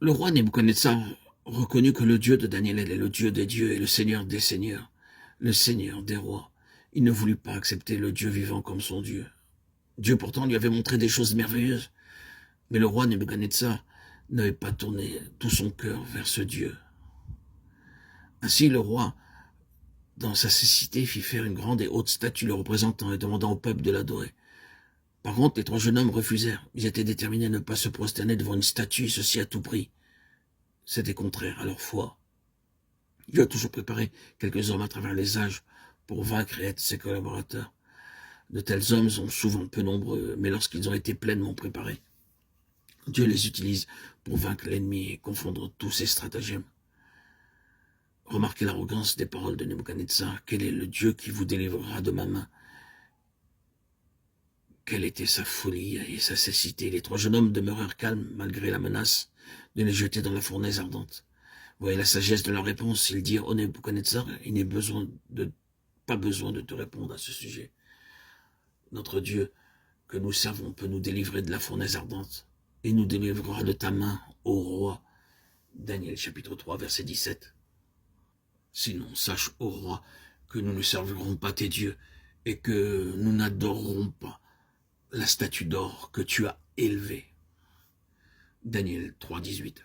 Le roi Nebuchadnezzar reconnut que le Dieu de Daniel est le Dieu des dieux et le Seigneur des seigneurs, le Seigneur des rois. Il ne voulut pas accepter le Dieu vivant comme son Dieu. Dieu pourtant lui avait montré des choses merveilleuses, mais le roi Nebuchadnezzar n'avait pas tourné tout son cœur vers ce Dieu. Ainsi le roi, dans sa cécité, fit faire une grande et haute statue le représentant et demandant au peuple de l'adorer. Par contre, les 3 jeunes hommes refusèrent. Ils étaient déterminés à ne pas se prosterner devant une statue, et ceci à tout prix. C'était contraire à leur foi. Dieu a toujours préparé quelques hommes à travers les âges pour vaincre et être ses collaborateurs. De tels hommes sont souvent peu nombreux, mais lorsqu'ils ont été pleinement préparés, Dieu les utilise pour vaincre l'ennemi et confondre tous ses stratagèmes. Remarquez l'arrogance des paroles de Nebuchadnezzar. Quel est le Dieu qui vous délivrera de ma main? Quelle était sa folie et sa cécité. Les 3 jeunes hommes demeurèrent calmes malgré la menace de les jeter dans la fournaise ardente. Voyez la sagesse de leur réponse. Ils dirent, « Oh Nebuchadnezzar, il n'est pas besoin de te répondre à ce sujet. Notre Dieu que nous servons peut nous délivrer de la fournaise ardente et nous délivrera de ta main, ô roi. » Daniel chapitre 3, verset 17. Sinon, sache, ô roi, que nous ne servirons pas tes dieux et que nous n'adorerons pas la statue d'or que tu as élevée. Daniel 3, 18.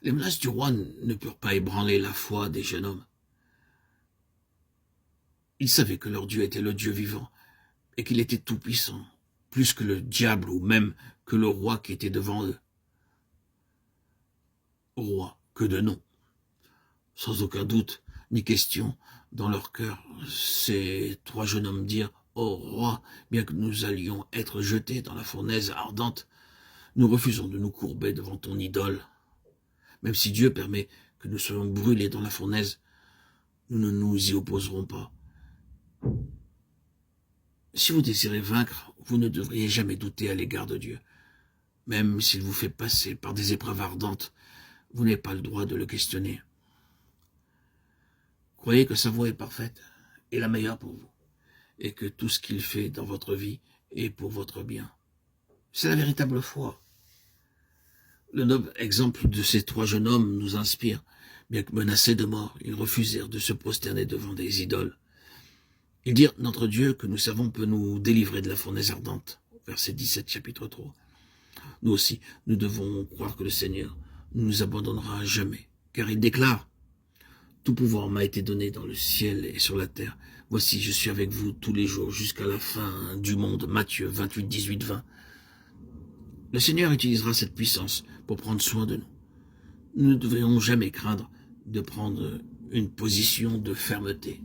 Les menaces du roi ne purent pas ébranler la foi des jeunes hommes. Ils savaient que leur Dieu était le Dieu vivant et qu'il était tout-puissant, plus que le diable ou même que le roi qui était devant eux. Roi que de nom. Sans aucun doute ni question, dans leur cœur, ces 3 jeunes hommes dirent, « Ô roi, bien que nous allions être jetés dans la fournaise ardente, nous refusons de nous courber devant ton idole. Même si Dieu permet que nous soyons brûlés dans la fournaise, nous ne nous y opposerons pas. Si vous désirez vaincre, vous ne devriez jamais douter à l'égard de Dieu. Même s'il vous fait passer par des épreuves ardentes, vous n'avez pas le droit de le questionner. Croyez que sa voie est parfaite et la meilleure pour vous, et que tout ce qu'il fait dans votre vie est pour votre bien. C'est la véritable foi. Le noble exemple de ces 3 jeunes hommes nous inspire. Bien que menacés de mort, ils refusèrent de se prosterner devant des idoles. Ils dirent, « Notre Dieu que nous servons peut nous délivrer de la fournaise ardente. » Verset 17, chapitre 3. Nous aussi, nous devons croire que le Seigneur ne nous abandonnera jamais, car il déclare, « Tout pouvoir m'a été donné dans le ciel et sur la terre. Voici, je suis avec vous tous les jours jusqu'à la fin du monde. » Matthieu 28, 18, 20. Le Seigneur utilisera cette puissance pour prendre soin de nous. Nous ne devrions jamais craindre de prendre une position de fermeté.